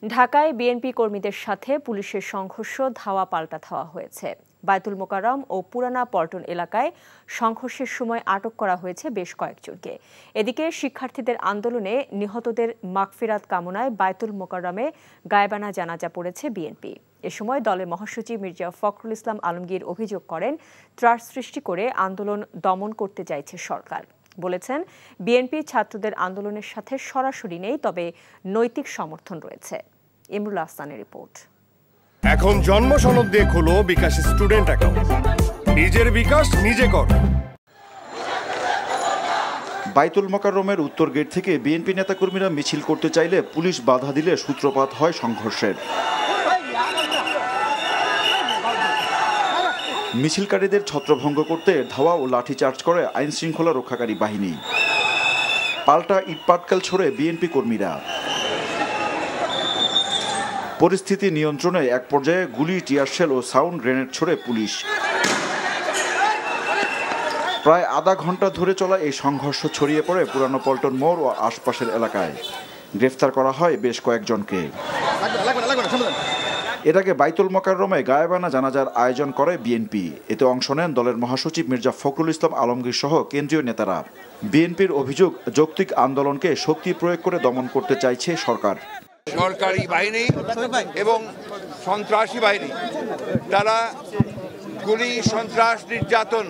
ঢাকায় বিএনপি কর্মীদের সাথে পুলিশের সংঘর্ষ ধাওয়া পাল্টা ধাওয়া হয়েছে। বায়তুল মোকাররম ও পুরানা পল্টন এলাকায় সংঘর্ষের সময় আটক করা হয়েছে বেশ কয়েকজনকে। এদিকে শিক্ষার্থীদের আন্দোলনে নিহতদের মাগফিরাত কামনায় বায়তুল মোকাররমে গায়েবানা জানাজা পড়েছে বিএনপি। এ সময় দলের মহাসচিব মির্জা ফখরুল ইসলাম আলমগীর অভিযোগ করেন, ত্রাস সৃষ্টি করে আন্দোলন দমন করতে চাইছে সরকার। বলেছেন, বিএনপি ছাত্রদের আন্দোলনের সাথে সরাসরি নেই, তবে নৈতিক সমর্থন রয়েছে। ইমরুল আহসানের রিপোর্ট। এখন জন্ম সনদ দিয়ে খোলো বিকাশ স্টুডেন্ট অ্যাকাউন্ট। নিজের বিকাশ নিজে কর। বায়তুল মোকাররমের উত্তর গেট থেকে বিএনপি নেতাকর্মীরা মিছিল করতে চাইলে পুলিশ বাধা দিলে সূত্রপাত হয় সংঘর্ষের। মিছিলকারীদের ছত্রভঙ্গ করতে ধাওয়া ও লাঠিচার্জ করে আইন শৃঙ্খলা রক্ষাকারী বাহিনী। পাল্টা ইটপাটকেল ছোড়ে বিএনপি কর্মীরা। পরিস্থিতি নিয়ন্ত্রণে এক পর্যায়ে গুলি, টিয়ারশেল ও সাউন্ড গ্রেনেড ছোড়ে পুলিশ। প্রায় আধা ঘন্টা ধরে চলা এই সংঘর্ষ ছড়িয়ে পড়ে পুরানো পল্টন মোড় ও আশপাশের এলাকায়। গ্রেফতার করা হয় বেশ কয়েকজনকে। এর আগে বায়তুল মোকাররমে গায়েবানা জানাজার আয়োজন করে বিএনপি। এতে অংশ নেন দলের মহাসচিব মির্জা ফখরুল ইসলাম আলমগীর সহ কেন্দ্রীয় নেতারা। বিএনপির অভিযোগ, যৌক্তিক আন্দোলনকে শক্তি প্রয়োগ করে দমন করতে চাইছে সরকার। সরকারি বাহিনী এবং সন্ত্রাসী বাহিনী তারা গুলি, সন্ত্রাস, নির্যাতন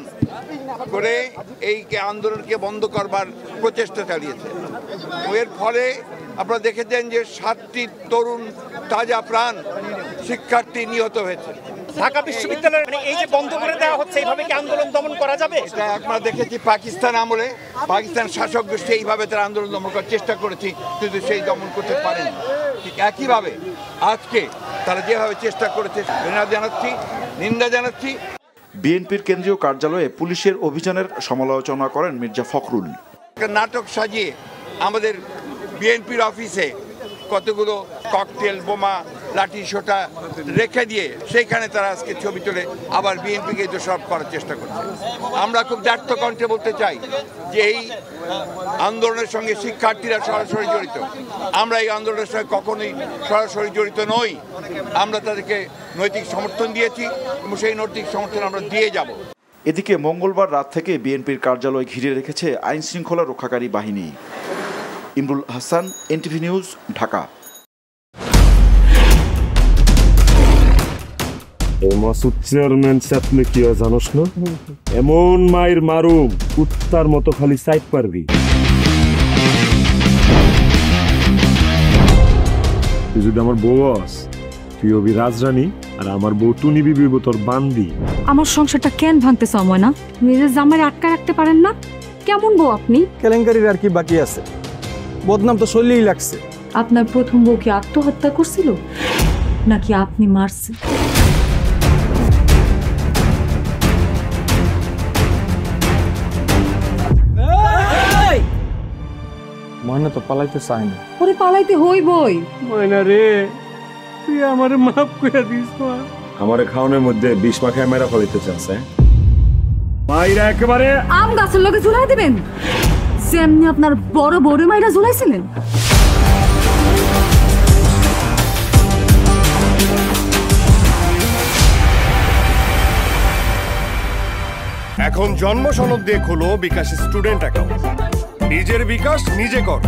করে এই আন্দোলনকে বন্ধ করবার প্রচেষ্টা চালিয়েছে। এর ফলে আপনারা দেখেছেন যে 7টি তরুণ তাজা প্রাণ শিক্ষার্থী নিহত হয়েছে। ঢাকা বিশ্ববিদ্যালয়ের এই যে বন্ধ করে দেওয়া হচ্ছে, এইভাবে কি আন্দোলন দমন করা যাবে? এটা আমরা দেখেছি পাকিস্তান আমলে, পাকিস্তান শাসক গোষ্ঠী এইভাবে তারা আন্দোলন দমন করার চেষ্টা করেছে, কিন্তু সেই দমন করতে পারেনি। ঠিক একইভাবে আজকে তারা যেভাবে চেষ্টা করেছে, নিন্দা জানাচ্ছি। বিএনপির কেন্দ্রীয় কার্যালয়ে পুলিশের অভিযানের সমালোচনা করেন মির্জা ফখরুল। নাটক সাজিয়ে আমাদের বিএনপির অফিসে কতগুলো ককটেল, বোমা, লাঠি সোটা রেখে দিয়ে সেইখানে তারা আজকে ছবি তুলে আবার বিএনপিকে দোষারোপ করার চেষ্টা করছে। আমরা খুব দ্ব্যর্থ কণ্ঠে বলতে চাই যে এই আন্দোলনের সঙ্গে শিক্ষার্থীরা সরাসরি জড়িত। আমরা এই আন্দোলনের সঙ্গে কখনোই সরাসরি জড়িত নই। আমরা তাদেরকে নৈতিক সমর্থন দিয়েছি এবং সেই নৈতিক সমর্থন আমরা দিয়ে যাব। এদিকে মঙ্গলবার রাত থেকে বিএনপির কার্যালয় ঘিরে রেখেছে আইন শৃঙ্খলা রক্ষাকারী বাহিনী। Imrul Ahsan, NTV news, Dhaka. Masud chairman চাপলে কি হয় জানোস না? এমন মায়ের মারুম কুত্তার মতো খালি সাইড পারবি। তুই যদি আমার বউ আস, তুই হবি রাজরানী, আর আমার বউ টুনি বিবি তোর বান্দি। আমার সংসারটা কেন ভাঙতে সময় না? নিজের জামাই আটকা রাখতে পারেন না? কেমন বউ আপনি? কেলেঙ্কারির আর কি বাকি আছে? বদনাম তো শৈলেই লাগছে। আপনার প্রথম বউ কি আত্মহত্যা করছিল নাকি আপনি মারছেন? ময়না তো পালাইতে চায় না। ওরে পালাইতে হইবই। ময়না রে, তুই আমারে মাফ করে দিস। আমারে খাওয়ানোর মধ্যে বিষ মাখায় মেরা ফলাইতে চাচ্ছে। মাইরা একেবারে আম গাছের লগে ঝুলাই দিবেন, যেমনি আপনার বড় বড় মাইরা ঝুলাইছিলেন। এখন জন্ম সনদ দিয়ে খোলো বিকাশ স্টুডেন্ট অ্যাকাউন্ট। নিজের বিকাশ নিজে কর।